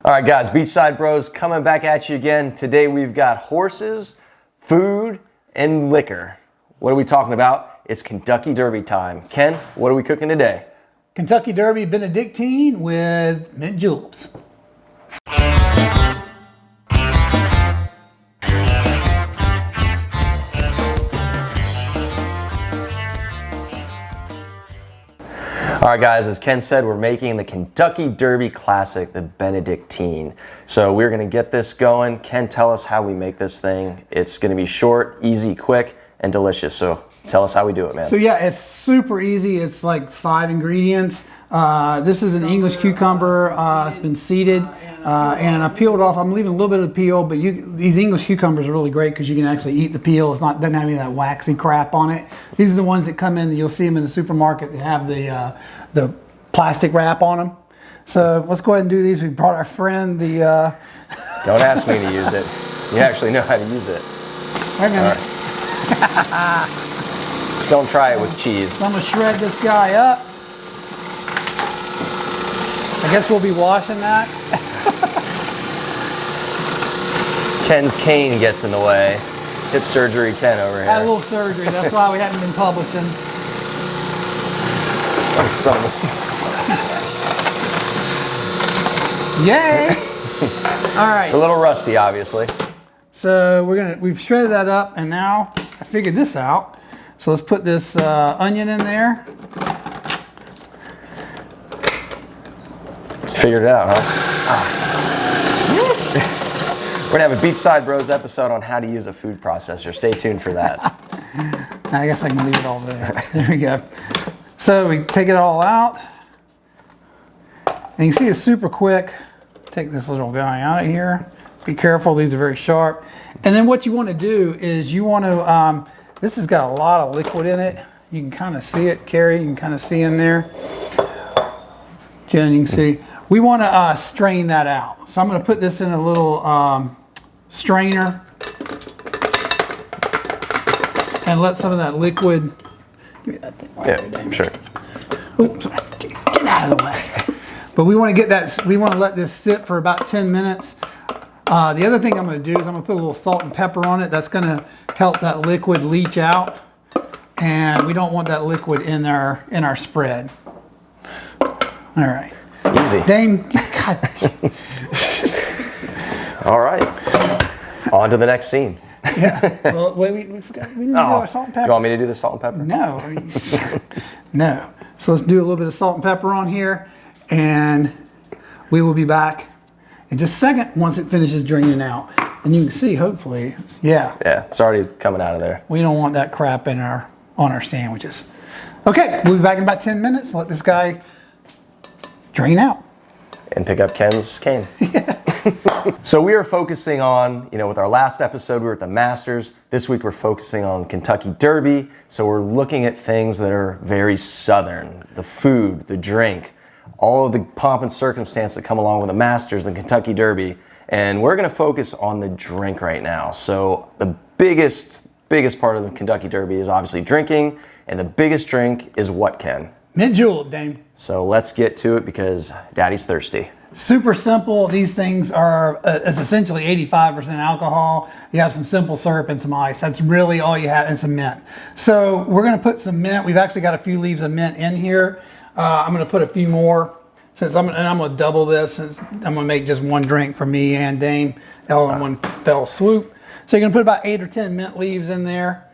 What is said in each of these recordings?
All right, guys, Beachside Bros coming back at you again. Today we've got horses, food, and liquor. What are we talking about? It's Kentucky Derby time. Ken, what are we cooking today? Kentucky Derby Benedictine with mint juleps. All right, guys, as Ken said, we're making the Kentucky Derby Classic, the Benedictine. So we're gonna get this going. Ken, tell us how we make this thing. It's gonna be short, easy, quick, and delicious. So tell us how we do it, man. So yeah, it's super easy. It's like 5 ingredients. This is an English cucumber. It's been seeded and I peeled off. I'm leaving a little bit of the peel, but these English cucumbers are really great because you can actually eat the peel. It doesn't have any of that waxy crap on it. These are the ones that come in. You'll see them in the supermarket. They have the plastic wrap on them. So let's go ahead and do these. We brought our friend the. Don't ask me to use it. You actually know how to use it. Wait a minute. Right. Don't try it with cheese. So I'm gonna shred this guy up. I guess we'll be washing that. Ken's cane gets in the way. Hip surgery Ken over here. Had a little surgery. That's why we haven't been publishing. Oh, son of a... Yay! All right. A little rusty, obviously. So we've shredded that up, and now I figured this out. So let's put this onion in there. Figured it out, huh? We're gonna have a Beachside Bros episode on how to use a food processor. Stay tuned for that. I guess I can leave it all there. There we go. So we take it all out. And you can see it's super quick. Take this little guy out of here. Be careful, these are very sharp. And then what you want to do is you want to, this has got a lot of liquid in it. You can kind of see it, Carrie, you can kind of see in there. Jen, you can see. We want to strain that out. So I'm going to put this in a little strainer and let some of that liquid. Give me that thing. Yeah, sure. Oops, get out of the way. But we want to get that. We want to let this sit for about 10 minutes. The other thing I'm going to do is I'm going to put a little salt and pepper on it. That's going to help that liquid leach out, and we don't want that liquid in our spread. All right. Easy. Dame, God. All right. On to the next scene. Yeah. Well, wait, we forgot. We didn't do our salt and pepper. You want me to do the salt and pepper? No. No. So let's do a little bit of salt and pepper on here, and we will be back in just a second once it finishes draining out. And you can see, hopefully, yeah. Yeah, it's already coming out of there. We don't want that crap on our sandwiches. Okay, we'll be back in about 10 minutes. Let this guy drain out. And pick up Ken's cane. Yeah. So we are focusing on, with our last episode, we were at the Masters. This week we're focusing on Kentucky Derby. So we're looking at things that are very Southern. The food, the drink, all of the pomp and circumstance that come along with the Masters and Kentucky Derby. And we're gonna focus on the drink right now. So the biggest part of the Kentucky Derby is obviously drinking. And the biggest drink is what, Ken? Mint Julep, Dame. So let's get to it because Daddy's thirsty. Super simple. These things are it's essentially 85% alcohol. You have some simple syrup and some ice. That's really all you have, and some mint. So we're going to put some mint. We've actually got a few leaves of mint in here. I'm going to put a few more and I'm going to double this. Since I'm going to make just one drink for me and Dame, all in one fell swoop. So you're going to put about 8 or 10 mint leaves in there.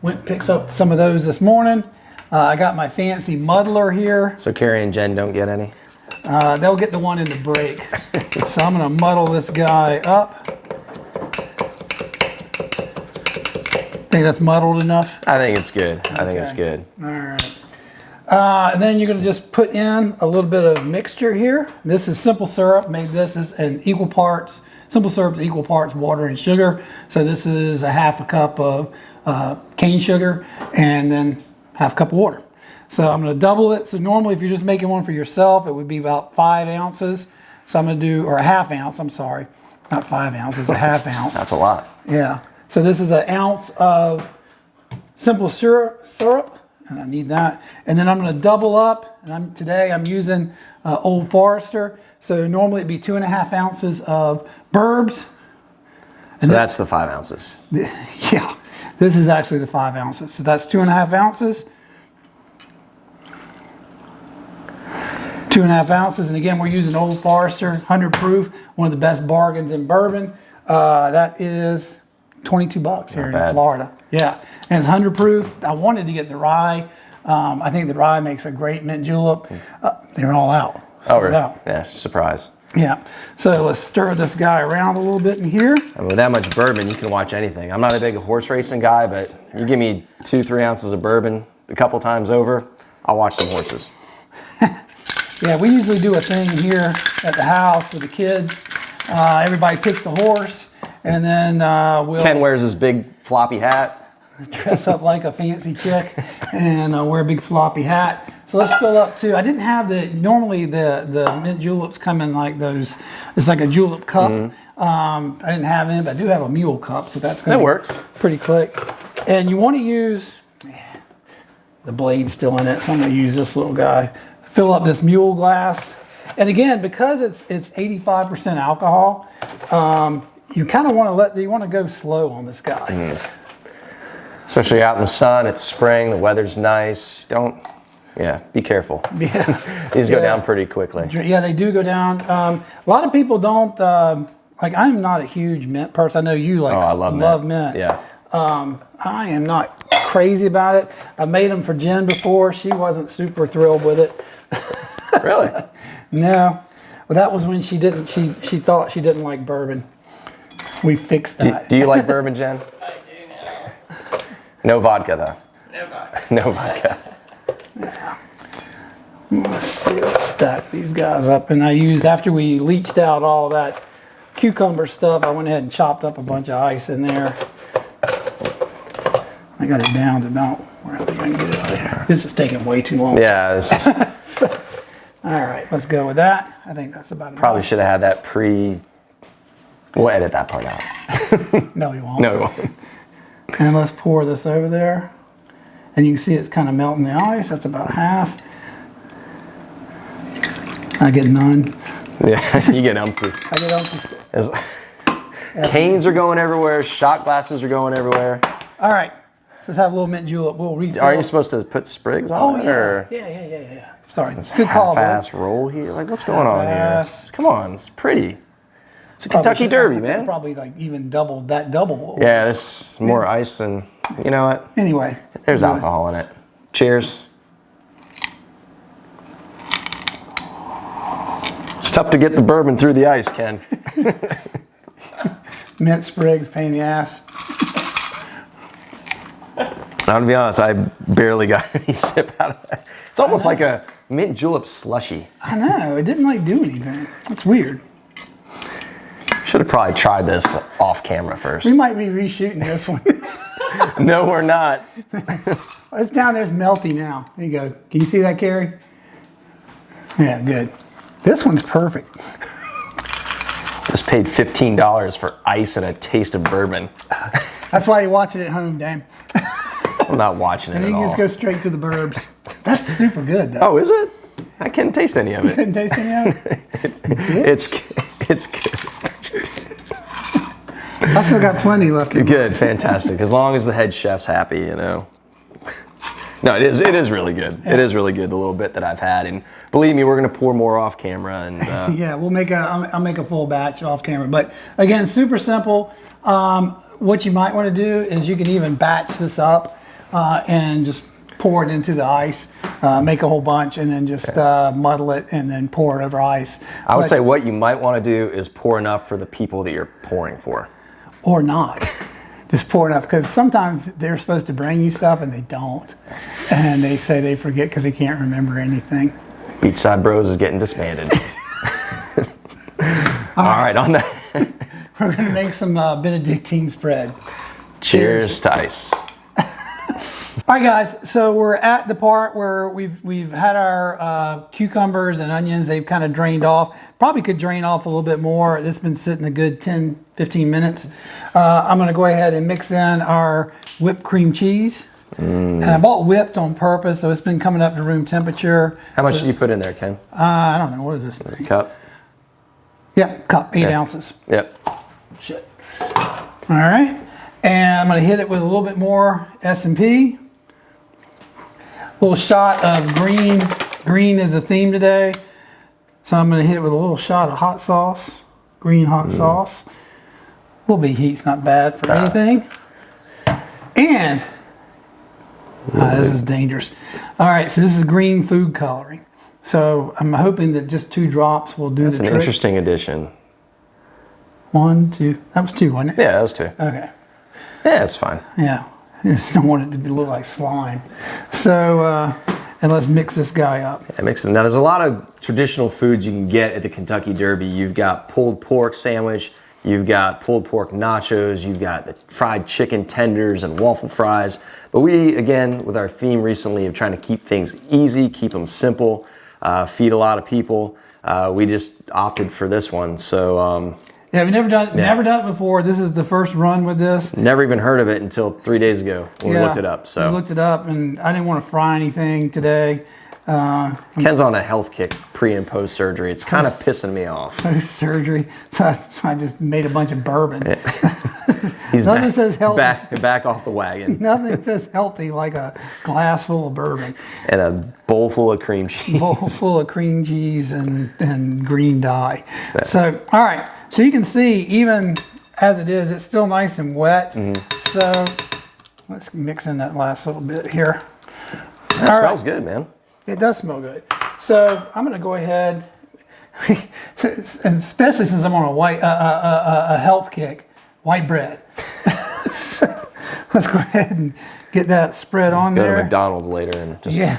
Went and picks up some of those this morning. I got my fancy muddler here. So Carrie and Jen don't get any? They'll get the one in the break. So I'm going to muddle this guy up. Think that's muddled enough? I think it's good. I think it's good. All right. And then you're going to just put in a little bit of mixture here. This is simple syrup. Made this is in equal parts. Simple syrup is equal parts water and sugar. So this is a half a cup of cane sugar and then half a cup of water. So I'm going to double it. So normally if you're just making one for yourself, it would be about 5 ounces. So I'm going to do, or a half ounce, I'm sorry. Not 5 ounces, a half ounce. That's a lot. Yeah. So this is 1 ounce of simple syrup, and I need that. And then I'm going to double up, and today I'm using Old Forester. So normally it'd be 2.5 ounces of bourbs. So that's the 5 ounces. Yeah, this is actually the 5 ounces. So that's 2.5 ounces. 2.5 ounces, and again, we're using Old Forester 100 proof, one of the best bargains in bourbon. That is $22 here in Florida. Yeah, and it's 100 proof. I wanted to get the rye. I think the rye makes a great mint julep. They're all out. Oh, really? Yeah, surprise. Yeah. So let's stir this guy around a little bit in here. And with that much bourbon, you can watch anything. I'm not a big horse racing guy, but you give me 2-3 ounces of bourbon a couple times over, I'll watch some horses. Yeah, we usually do a thing here at the house with the kids. Everybody picks a horse, and then we'll... Ken wears his big floppy hat. Dress up like a fancy chick and wear a big floppy hat. So let's fill up too. I didn't have normally the mint juleps come in like those, it's like a julep cup. I didn't have it, but I do have a mule cup, so that's going to works pretty quick. And you want to use, the blade's still in it, so I'm going to use this little guy. Fill up this mule glass. And again, because it's 85% alcohol, you kind of want to go slow on this guy. Especially out in the sun, it's spring, the weather's nice. Be careful. Yeah. These go down pretty quickly. Yeah, they do go down. A lot of people don't, like I'm not a huge mint person. I know you I love mint. Yeah. I am not crazy about it. I made them for Jen before. She wasn't super thrilled with it. Really? No. Well, that was when she thought she didn't like bourbon. We fixed that. Do you like bourbon, Jen? I do now. No vodka, though. No vodka. No vodka. Yeah. Let's see, let's stack these guys up. And I used, after we leached out all that cucumber stuff, I went ahead and chopped up a bunch of ice in there. I got it down to about where I think I can get it out of here. This is taking way too long. Yeah, this is... All right, let's go with that. I think that's about enough. Probably should have had that We'll edit that part out. No, we won't. No, we won't. And let's pour this over there. And you can see it's kind of melting the ice. That's about half. I get none. Yeah, you get empty. I get empty. Canes are going everywhere. Shot glasses are going everywhere. All right, so let's have a little mint julep. We'll refill. Are you supposed to put sprigs on it? Yeah. Or? Yeah. Sorry, This good call, bud. half-ass roll here. Like, what's going on here? Half-ass. Come on, it's pretty. It's a Kentucky Derby, man. Probably like even double. Yeah, this is more ice than, you know what? Anyway. There's alcohol in it. Cheers. It's tough to get the bourbon through the ice, Ken. Mint sprigs, pain in the ass. Now, to be honest, I barely got any sip out of that. It's almost like a mint julep slushy. I know, it didn't like do anything. It's weird. Should have probably tried this off camera first. We might be reshooting this one. No, we're not. It's down there, it's melty now. There you go. Can you see that, Carrie? Yeah, good. This one's perfect. Just paid $15 for ice and a taste of bourbon. That's why you watch it at home, Dan. I'm not watching it And at you can all. just go straight to the burbs. That's super good, though. Oh, is it? I can't taste any of You it. couldn't taste any of it? It's good. I still got plenty left. Good, fantastic. As long as the head chef's happy, you know. No, it is really good. Yeah. It is really good, the little bit that I've had. And believe me, we're going to pour more off camera. And Yeah, I'll make a full batch off camera. But again, super simple. What you might want to do is you can even batch this up and just pour it into the ice, make a whole bunch, and then just muddle it and then pour it over ice. I would say what you might want to do is pour enough for the people that you're pouring for. Or not. Just pour enough, because sometimes they're supposed to bring you stuff and they don't. And they say they forget because they can't remember anything. Beachside Bros is getting disbanded. All right, on that. We're going to make some Benedictine spread. Cheers to ice. All right, guys, so we're at the part where we've had our cucumbers and onions. They've kind of drained off. Probably could drain off a little bit more. It's been sitting a good 10, 15 minutes. I'm going to go ahead and mix in our whipped cream cheese. And I bought whipped on purpose, so it's been coming up to room temperature. How much did you put in there, Ken? I don't know, what is this thing? Cup? Yep, cup, 8 Yeah. ounces. Yep. Shit. All right, and I'm gonna hit it with a little bit more S&P. Little shot of green. Green is the theme today. So I'm gonna hit it with a little shot of hot sauce. Green hot sauce. A little bit of heat's not bad for anything. And, this is dangerous. All right, so this is green food coloring. So I'm hoping that just 2 drops will do That's the an trick. interesting addition. 1, 2, that was 2, wasn't it? Yeah, those 2. Okay. Yeah, it's fine. Yeah, I just don't want it to look like slime. So, and let's mix this guy up. Yeah, mix it. Now, there's a lot of traditional foods you can get at the Kentucky Derby. You've got pulled pork sandwich, you've got pulled pork nachos, you've got the fried chicken tenders and waffle fries. But we, again, with our theme recently of trying to keep things easy, keep them simple, feed a lot of people, we just opted for this one. So, Yeah, we've never done it before. This is the first run with this. never even heard of it until 3 days ago when we looked it up. We So looked it up, and I didn't want to fry anything today. Ken's on a health kick pre and post surgery. It's kind of pissing me off. Post surgery, so I just made a bunch of bourbon. He's Nothing says healthy. back off the wagon. Nothing says healthy like a glass full of bourbon, And a bowl full of cream cheese. bowl full of cream cheese and green dye. So, all right. So you can see, even as it is, it's still nice and wet. So let's mix in that last little bit here. That smells good, man. It does smell good. So I'm going to go ahead, and especially since I'm on a health kick, white bread. So let's go ahead and get that spread on Go there. to McDonald's later and just, Yeah,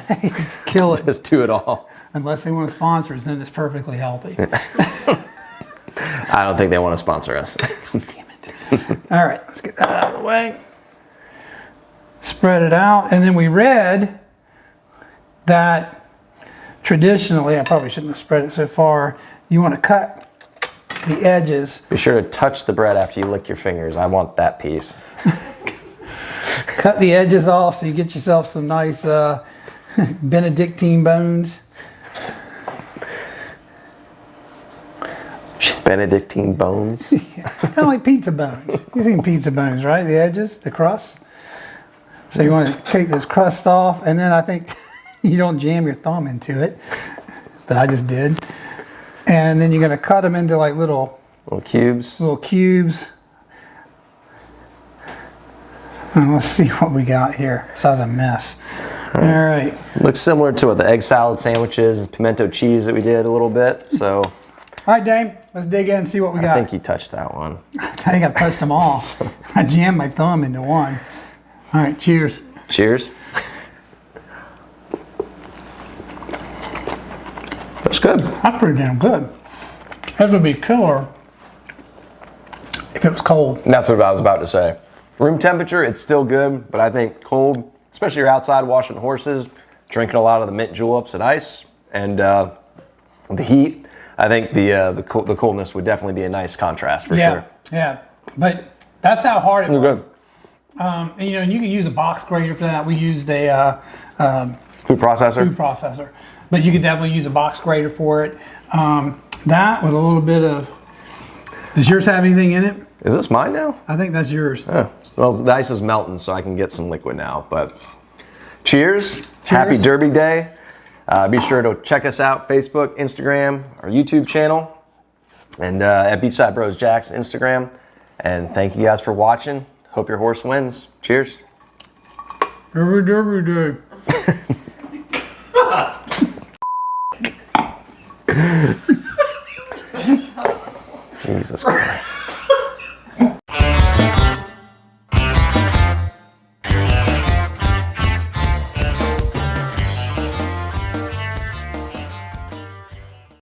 kill it. just do it all. Unless they want to sponsor us, then it's perfectly healthy. I don't think they want to sponsor us. Damn it. All right, let's get that out of the way. Spread it out. And then we read that traditionally, I probably shouldn't have spread it so far, you want to cut the edges. Be sure to touch the bread after you lick your fingers. I want that piece. Cut the edges off so you get yourself some nice Benedictine bones. Benedictine bones. Kind of like pizza bones. You've seen pizza bones, right? The edges, the crust. So you want to take those crusts off, and then I think you don't jam your thumb into it, but I just did. And then you're going to cut them into like little cubes. cubes. And let's see what we got here. Besides a mess. All right. Looks similar to what the egg salad sandwiches, pimento cheese that we did a little bit. So All right, Dame, let's dig in and see what we got. I think you touched that one. I think I've touched them all. I jammed my thumb into one. All right, cheers. Cheers. That's good. That's pretty damn good. That would be killer if it was cold. And that's what I was about to say. Room temperature, it's still good, but I think cold, especially you're outside washing horses, drinking a lot of the mint juleps and ice, and the heat, I think the coldness would definitely be a nice contrast for sure. Yeah, but that's how hard it was. Good. And, you know, and you can use a box grater for that. We used a Food processor. food processor, but you could definitely use a box grater for it. That with a little bit of. Does yours have anything in it? Is this mine now? I think that's yours. Oh, well, the ice is melting, so I can get some liquid now. But cheers. Happy Derby Day. Be sure to check us out, Facebook, Instagram, our YouTube channel, and at Beachside Bros Jack's Instagram. And thank you guys for watching. Hope your horse wins. Cheers. Every Derby day. Jesus Christ.